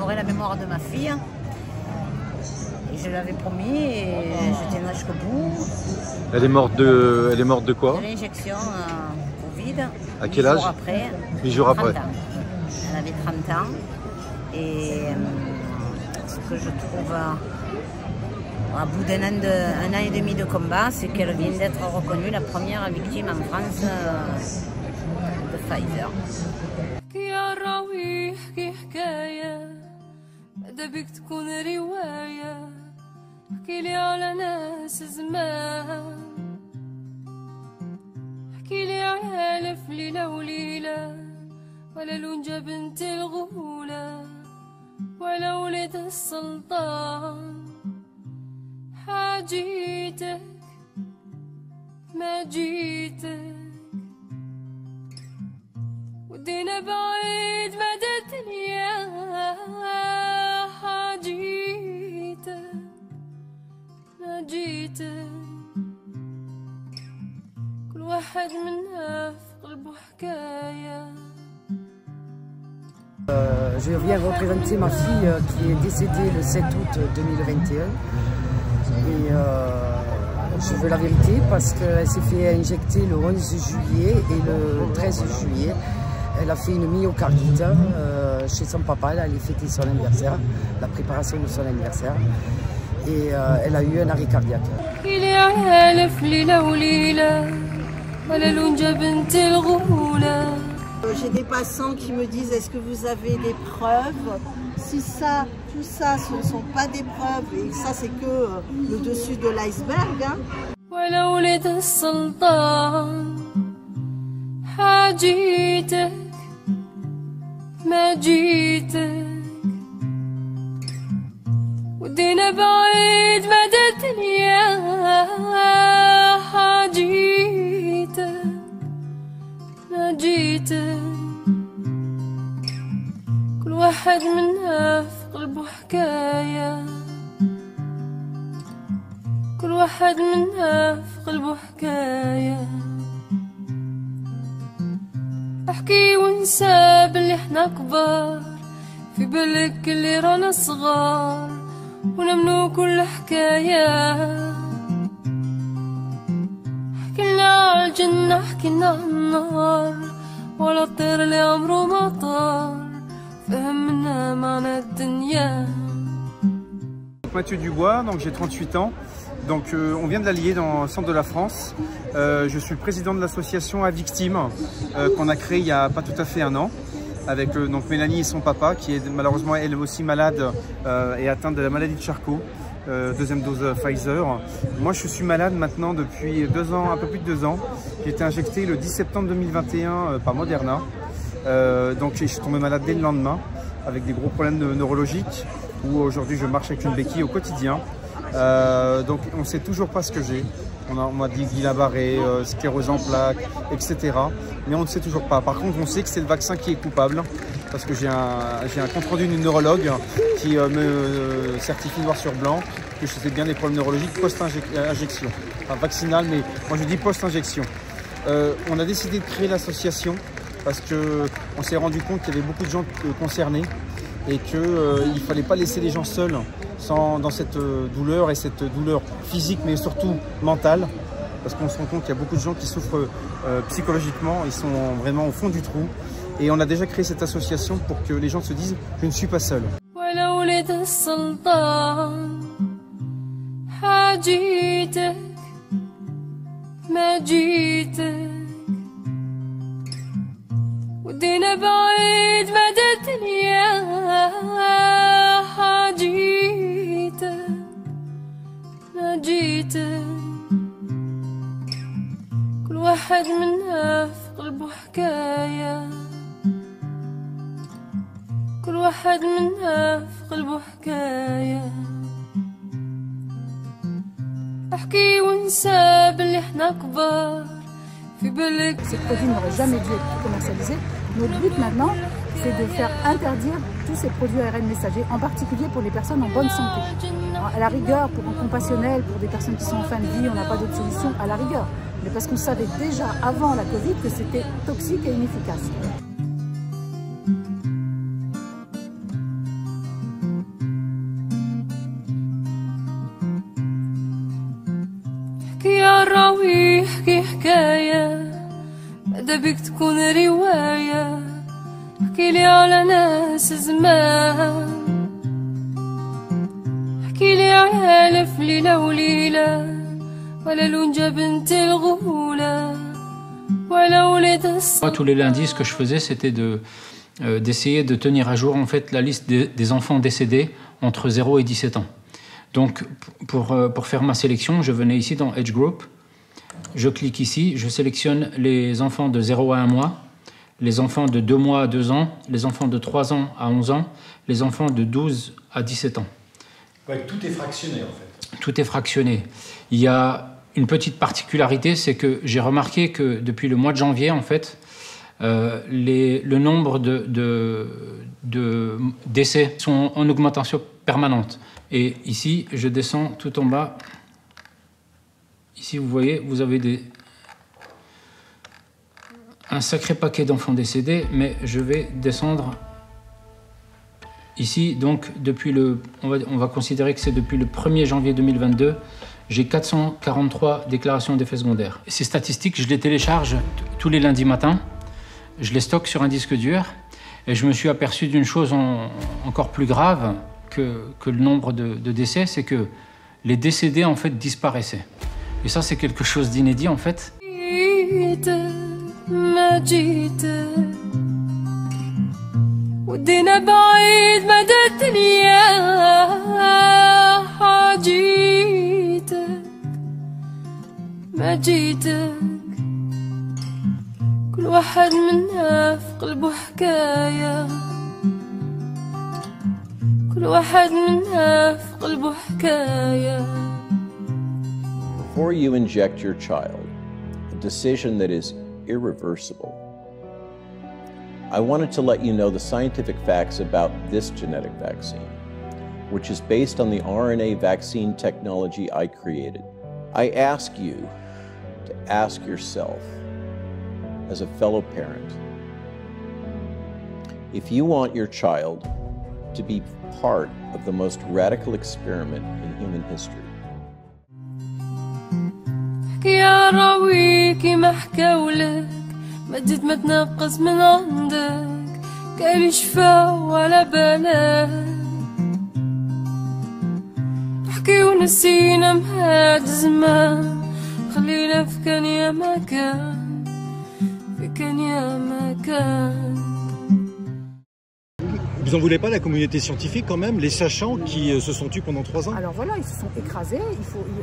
honorer la mémoire de ma fille. Et je l'avais promis et je tiendrai jusqu'au bout. Elle est morte de quoi? De l'injection Covid. À quel âge? 8 jours après. 8 jours après. 30 ans. Elle avait 30 ans. Et ce que je trouve, à bout d'un an et demi de combat, c'est qu'elle vient d'être reconnue la première victime en France de Pfizer. احكيلي على ناس زمان احكيلي على ألف ليلة وليلة ولا لونجة بنت الغولة ولا ولد السلطان حاجيتك ما جيتك ودينا بعيد مدى الدنيا حاجيتك جيتك كل واحد منا في قلبه حكاية. Je viens représenter ma fille qui est décédée le 7 août 2021 et je veux la vérité parce qu'elle s'est fait injecter le 11 juillet et le 13 juillet. Elle a fait une myocardite chez son papa, elle allait fêter son anniversaire, la préparation de son anniversaire. Et elle a eu un arrêt cardiaque. J'ai des passants qui me disent est-ce que vous avez des preuves? Si ça, tout ça, ce ne sont pas des preuves et ça c'est que le dessus de l'iceberg. Hein. ودينا بعيد مدى الدنيا حاجيتك ما جيتك كل واحد منا في قلبه حكاية كل واحد منا في قلبه حكاية احكي ونسى باللي احنا كبار في بالك اللي رانا صغار ونمنو كل حكاية حكينا على الجنة حكينا على النار ولا الطير اللي عمره ما طار فهمنا معنى الدنيا. Mathieu Dubois, donc j'ai 38 ans. Donc on vient de l'Allier dans le centre de la France. Je suis le président de l'association à victimes qu'on a créée il n'y a pas tout à fait un an. Avec donc Mélanie et son papa qui est malheureusement elle aussi malade et atteinte de la maladie de Charcot, deuxième dose Pfizer. Moi je suis malade maintenant depuis 2 ans, un peu plus de 2 ans. J'ai été injecté le 10 septembre 2021 par Moderna. Donc je suis tombé malade dès le lendemain avec des gros problèmes neurologiques où aujourd'hui je marche avec une béquille au quotidien. Donc on ne sait toujours pas ce que j'ai. On m'a dit Guillain-Barré, sclérose en plaques, etc. Mais on ne sait toujours pas. Par contre, on sait que c'est le vaccin qui est coupable. Parce que j'ai un compte rendu d'une neurologue qui me certifie noir sur blanc que c'était bien des problèmes neurologiques post-injection. Enfin, vaccinal, mais moi je dis post-injection. On a décidé de créer l'association parce qu'on s'est rendu compte qu'il y avait beaucoup de gens concernés et qu'il ne fallait pas laisser les gens seuls dans cette douleur, et cette douleur physique mais surtout mentale, parce qu'on se rend compte qu'il y a beaucoup de gens qui souffrent psychologiquement, ils sont vraiment au fond du trou, et on a déjà créé cette association pour que les gens se disent je ne suis pas seul. ودينا بعيد مدى الدنيا حاجيتك ما جيتك كل واحد منا في قلبه حكاية كل واحد منا في قلبه حكاية احكي ونسى باللي احنا كبار في بالك. Ces produits n'auraient jamais dû être commercialisés. Notre but maintenant, c'est de faire interdire tous ces produits ARN messagers, en particulier pour les personnes en bonne santé. Alors, à la rigueur, pour un compassionnel, pour des personnes qui sont en fin de vie, on n'a pas d'autre solution, à la rigueur. Mais parce qu'on savait déjà avant la Covid que c'était toxique et inefficace. الراوي يحكي حكاية ماذا بيك تكون رواية احكيلي على ناس زمان احكيلي على ألف ليلة وليلة ولا لونجا بنت الغولة ولا ولد الصبر. Tous les lundis, ce que je faisais, c'était d'essayer de tenir à jour en fait la liste des enfants décédés entre 0 et 17 ans. Donc pour faire ma sélection, je venais ici dans Age Group, je clique ici, je sélectionne les enfants de 0 à 1 mois, les enfants de 2 mois à 2 ans, les enfants de 3 ans à 11 ans, les enfants de 12 à 17 ans. Ouais, tout est fractionné en fait. Tout est fractionné. Il y a une petite particularité, c'est que j'ai remarqué que depuis le mois de janvier, en fait, le nombre de décès sont en augmentation permanente. Et ici, je descends tout en bas. Ici, vous voyez, vous avez un sacré paquet d'enfants décédés, mais je vais descendre ici. Donc, on va considérer que c'est depuis le 1er janvier 2022, j'ai 443 déclarations d'effets secondaires. Ces statistiques, je les télécharge tous les lundis matins. Je les stocke sur un disque dur et je me suis aperçu d'une chose encore plus grave que le nombre de décès, c'est que les décédés en fait disparaissaient. Et ça c'est quelque chose d'inédit en fait. كل واحد منا في قلبه حكاية كل واحد منا في قلبه حكاية. Before you inject your child, a decision that is irreversible, I wanted to let you know the scientific facts about this genetic vaccine, which is based on the RNA vaccine technology I created. I ask you to ask yourself, as a fellow parent, if you want your child to be part of the most radical experiment in human history. حكي يا راوي كيما حكاولك ما تزيد ما تنقص من عندك كاين شفا ولا بالك حكي ونسينا مهاد الزمان خلينا في كان يا ما كان Vous en voulez pas la communauté scientifique quand même, les sachants qui se sont tués pendant 3 ans? Alors voilà, ils se sont écrasés.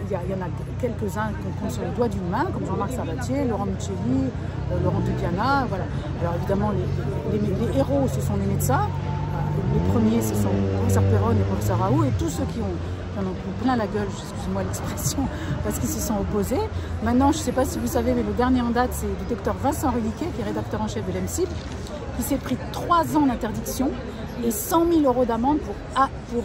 Il y en a quelques-uns qu'on compte sur les doigts d'une main, comme Jean-Marc Sabatier, Laurent Muccelli, Laurent Dupiana. Voilà. Alors évidemment, les héros, ce sont les médecins. Les premiers, ce sont le professeur Perron et le professeur Raoult, et tous ceux qui en ont plein la gueule, excusez-moi l'expression, parce qu'ils se sont opposés. Maintenant, je ne sais pas si vous savez, mais le dernier en date, c'est le docteur Vincent Rudiquet, qui est rédacteur en chef de l'EMSIP, qui s'est pris 3 ans d'interdiction et 100 000 € d'amende pour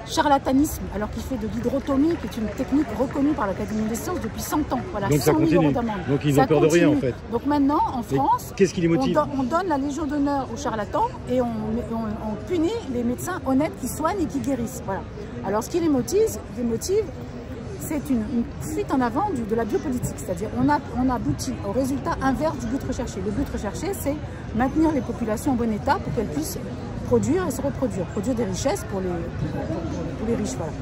charlatanisme, alors qu'il fait de l'hydrotomie, qui est une technique reconnue par l'Académie des sciences depuis 100 ans. Voilà, donc 100 000 € d'amende. Donc ils n'ont peur de rien en fait. Donc maintenant, en France, qu'est-ce qui les motive? On donne la Légion d'honneur aux charlatans et on punit les médecins honnêtes qui soignent et qui guérissent. Voilà. Alors ce qui les motive, c'est une fuite en avant de la biopolitique, c'est-à-dire on aboutit au résultat inverse du but recherché. Le but recherché, c'est maintenir les populations en bon état pour qu'elles puissent produire et se reproduire, produire des richesses pour les riches. Voilà.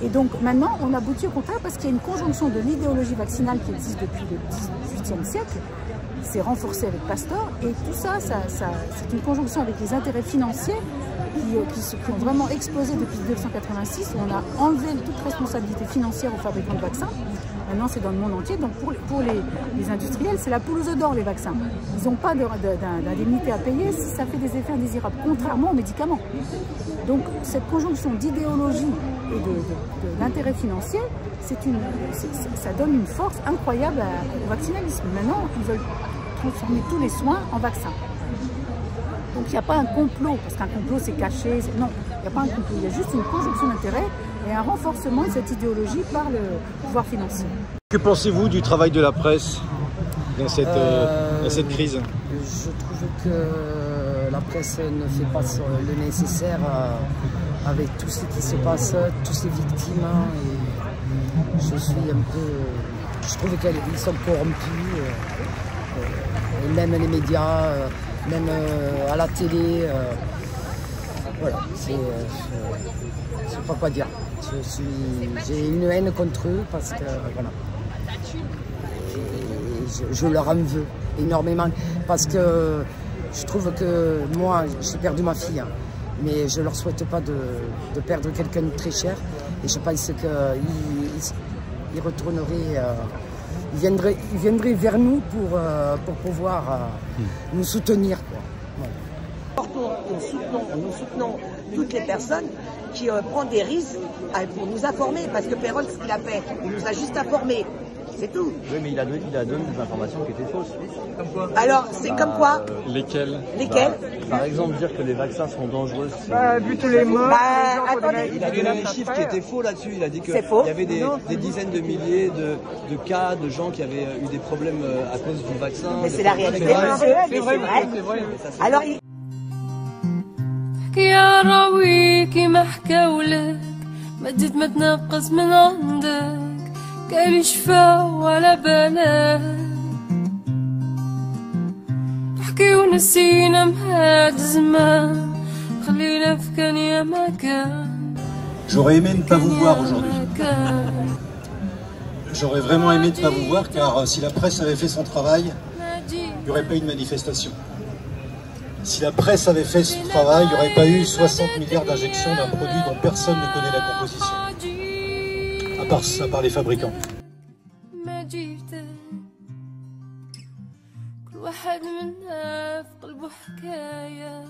Et donc maintenant, on aboutit au contraire parce qu'il y a une conjonction de l'idéologie vaccinale qui existe depuis le XVIIIe siècle, c'est renforcé avec Pasteur, et tout ça, c'est une conjonction avec les intérêts financiers qui ont vraiment explosé depuis 1986, où on a enlevé toute responsabilité financière aux fabricants de vaccins. Maintenant, c'est dans le monde entier. Donc, pour les industriels, c'est la poule aux œufs d'or, les vaccins. Ils n'ont pas d'indemnité à payer si ça fait des effets indésirables, contrairement aux médicaments. Donc, cette conjonction d'idéologie et d'intérêt financier, ça donne une force incroyable au vaccinalisme. Maintenant, ils veulent transformer tous les soins en vaccins. Donc il n'y a pas un complot, parce qu'un complot c'est caché, non, il n'y a pas un complot, il y a juste une conjonction d'intérêts et un renforcement de cette idéologie par le pouvoir financier. Que pensez-vous du travail de la presse dans cette crise? Je trouve que la presse ne fait pas le nécessaire avec tout ce qui se passe, toutes ces victimes, et je suis un peu Je trouve qu'ils sont corrompus, et même les médias, même à la télé. Voilà, je sais pas quoi dire. J'ai une haine contre eux parce que voilà. Je leur en veux énormément parce que je trouve que moi j'ai perdu ma fille, hein, mais je leur souhaite pas de perdre quelqu'un de très cher et je pense qu'ils retourneraient, ils viendraient vers nous pour pouvoir nous soutenir, quoi. Voilà. Nous soutenons toutes les personnes qui prennent des risques pour nous informer, parce que Pérol, ce qu'il a fait, il nous a juste informés. C'est tout. Oui, mais il a donné des informations qui étaient fausses. Comme quoi? Alors, c'est comme quoi? Lesquelles? Par exemple, dire que les vaccins sont dangereux. Vu tous les morts, il a donné des chiffres qui étaient faux là-dessus. Il a dit qu'il y avait des dizaines de milliers de cas de gens qui avaient eu des problèmes à cause du vaccin. Mais c'est la réalité. C'est vrai. Alors, يا راويكي ما حكاولك ما تزيد ما تنقص من عندك كالي شفا ولا بالك نحكي ونسينا مهاد زمان خلينا في كان يا مكان. J'aurais aimé ne pas vous voir aujourd'hui. J'aurais vraiment aimé ne pas vous voir car si la presse avait fait son travail, il n'y aurait pas eu de manifestation. Si la presse avait fait son travail, il n'y aurait pas eu 60 milliards d'injections d'un produit dont personne ne connaît la composition, à part les fabricants. كل واحد منا في قلبه حكايه